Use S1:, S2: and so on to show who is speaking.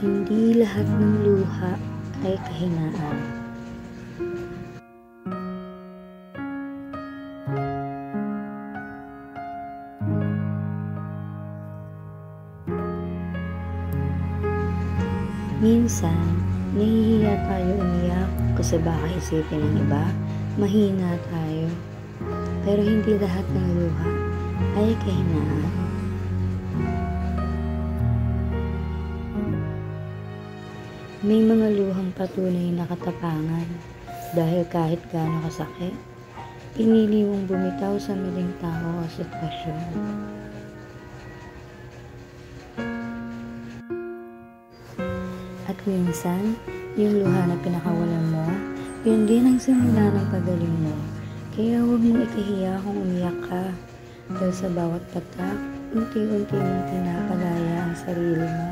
S1: Hindi lahat ng luha ay kahinaan. Minsan, nahihiya tayo umiyak kasi baka isipin ng iba, mahina tayo. Pero hindi lahat ng luha ay kahinaan. May mga luhang patunay na katapangan dahil kahit gaano kasakit, pinili mong bumitaw sa maling tao o sitwasyon. At minsan, yung luha na pinakawalan mo, yun din ang simula ng pagaling mo. Kaya huwag mong ikahiya kung umiyak ka. Dahil sa bawat patak, unti-unti mong pinapalaya ang sarili mo.